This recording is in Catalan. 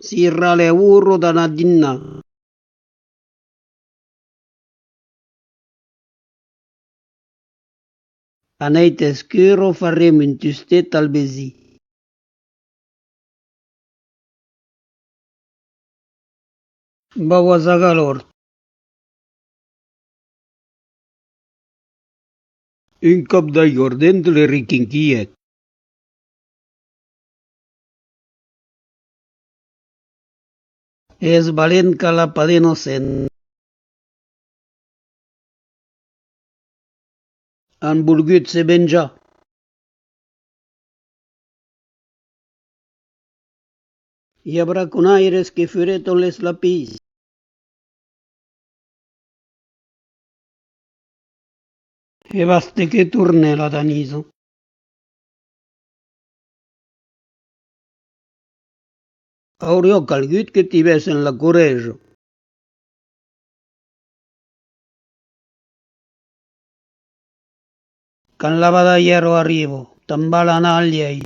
Sirrale urro da nadinna. Aneit escuro faremo un tustet al besi. Bawa zagalor. Un cop d'aigua dentro le riquinquiet. És valent que la pa d'innocent. Han volgut se venjar. Hi haurà conaires que fureton les lapis. E baste que torne la Danisa. Hauria calgut que tivessen la coreja. Can la badallero arribo, te'n val anar al llei.